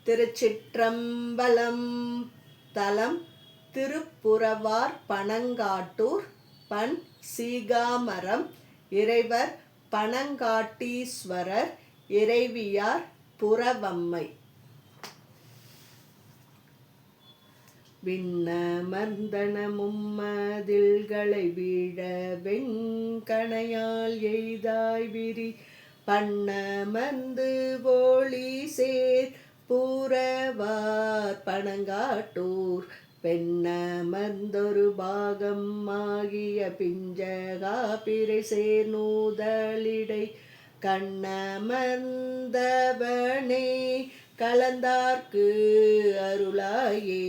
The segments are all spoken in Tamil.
திருச்சிற்றம்பலம். தலம் திருப்புறவார் பனங்காட்டூர். பண் சீகாமரம். இறைவர் பனங்காட்டீஸ்வரர். இறைவியார் புறவம்மை. விண்ணமர்ந்தன மும்மதில்களை வீழ வெங்கணையால் எய்தாய் விரி பண்ணமர்ந்து ஒளி சேர் புறவார் பனங்காட்டூர். பெண்ணமர்ந்தொரு பாகம் ஆகிய பிஞ்சகா பிறை சேர் நூதலிடை கண்ணமர்ந்தவனே கலந்தார்க்கு அருளாயே.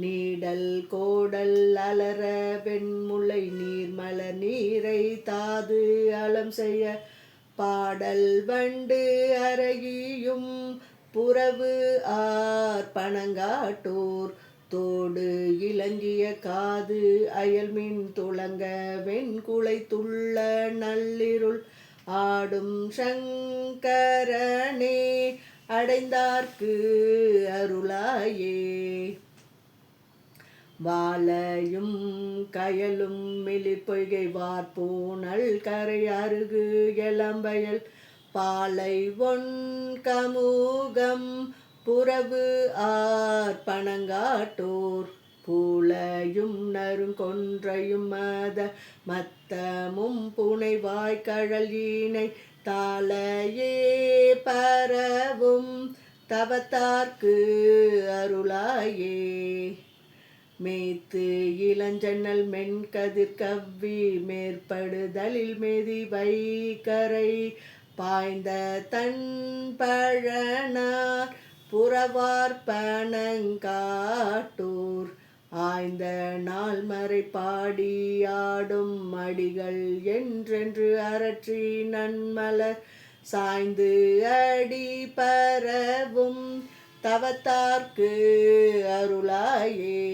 நீடல் கோடல் அலர வெண்முளை நீர்மலர் நீரை தாது அலம் செய்ய பாடல் வண்டு அரகியும் புறவு ஆர் பனங்காட்டூர். தோடு இலங்கிய காது அயல்மின் துளங்க வெண்குலை துள்ள நள்ளிருள் ஆடும் சங்கரனே அடைந்தார்க்கு அருளாயே. வாளையும் கயலும் மிளிப்பொய்கை வார்பூணல் கரை அருகு எளம்பயல் பாலை ஒன் கமுகம் புறவு ஆர் பனங்காட்டூர். பூளையும் நறுங்கொன்றையும் மத மத்தமும் புனைவாய் கழல் ஈனை தாளையே பரவும் தவத்தார்க்கு அருளாயே. மேத்து இளஞ்சன்னல் மென்கதிர் கவ்வி மேற்படுதலில் மெதி வைகரை பாய்ந்த தன் பழனார் புறவார் பனங்காட்டூர். ஆய்ந்த நாள் மறை பாடி ஆடும் அடிகள் என்றென்று அரற்றி நன்மலர் சாய்ந்து அடி பரவும் தவத்தார்க்கு அருளாயே.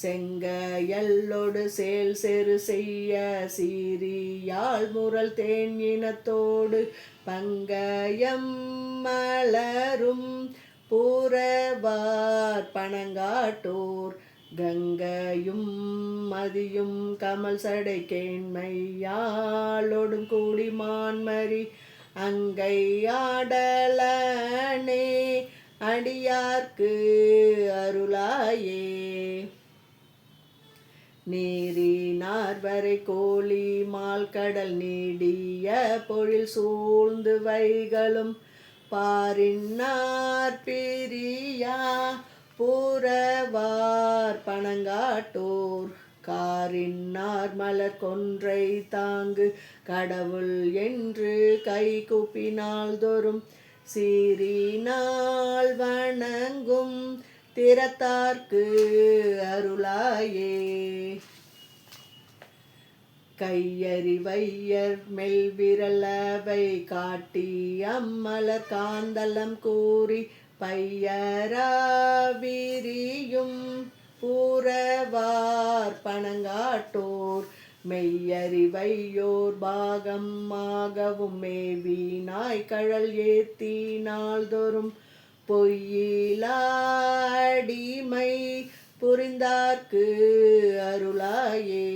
செங்கையல்லொடு சேல் செரு செய்ய சீரியாழ் முரல் தேன் இனத்தோடு பங்கயம் மலரும் புறவார் பனங்காட்டூர். கங்கையும் மதியும் கமல் சடை கேண்மையாளோடும் கூடி மான்மரி அங்கை ஆடலனே அடியார்க்கு அருளாயே. நீரினார் வரை கோழி மால் கடல் நீடிய பொழில் சூழ்ந்து வைகளும் பாரின்னார் பிரியா புறவார் பனங்காட்டூர். காரின்னார் மலர் கொன்றை தாங்கு கடவுள் என்று கை கூப்பினால் தோறும் சீரினால் வணங்கும் திறத்தார்க்கு அருளாயே. கையறி வையர் மெல்விரல் அவை காட்டி அம்மலர் காந்தலம் கூறி பையராவிரியும் புறவார் பனங்காட்டூர். மெய்யறி வையோர் பாகம் ஆகவும் மேவி நாய்கழல் ஏத்தி நாள்தோறும் பொய்யிலாடிமை புரிந்தார்க்கு அருளாயே.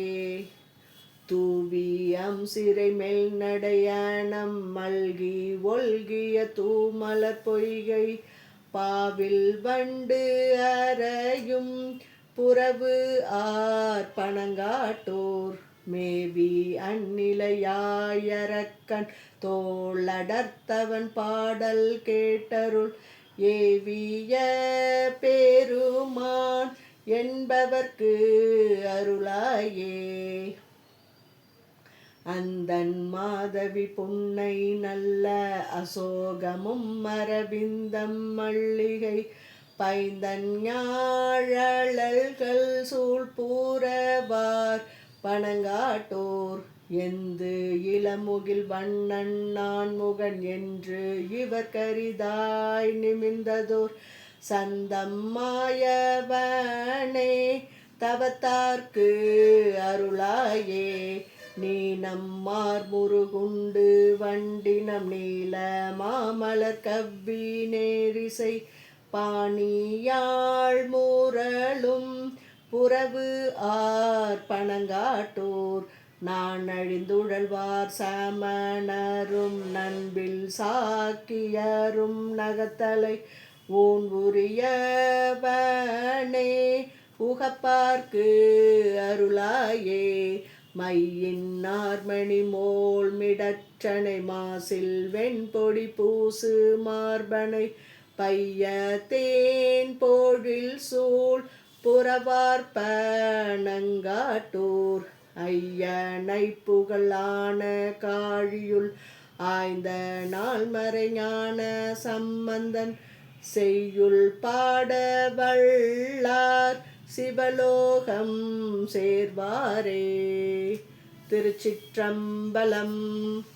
தூவியம் சிறை மெல் நடையணம் மல்கி ஒல்கிய தூமலர் பொய்கை பாவில் வண்டு அறையும் புறவு ஆர் பனங்காட்டூர். மேவி அந்நிலையாயரக்கன் தோளடர்த்தவன் பாடல் கேட்டருள் ஏவிய பெருமான் என்பவர்க்கு அருளாயே. அந்தன் மாதவி புன்னை நல்ல அசோகமும் மரவிந்தம் மல்லிகை பைந்தன் ஞாழல்கள் சூழ் புறவார் பனங்காட்டூர். எந்து இளமுகில் வண்ணன் நான்முகன் என்று இவர் கரிதாய் நிமிர்ந்ததோர் சந்தம் மாயவனே தவத்தார்க்கு அருளாயே. நீனம் மார்முருகுண்டு வண்டினம் நீல மாமலர் கவ்வி நேரிசை பாணியாள் மூரலும் புறவு ஆர் பனங்காட்டூர் நான் அழிந்துழல்வார் சமணரும் நண்பில் சாக்கியரும் நகத்தலை ஊன் உரியவனே உகப்பார்க்கு அருளாயே மையின் நார்மணி மோள் மிடற்றனை மாசில் வெண்பொடி பூசு மார்பனை பைய தேன் போழில் சூழ் புறவார் பனங்காட்டூர் ஐயனை புகழான காழியுள் ஆய்ந்த நாள்மறை ஞான சம்பந்தன் செய்யுள் பாட வல்லார் சிவலோகம் சேர்வாரே. திருச்சிற்றம்பலம்.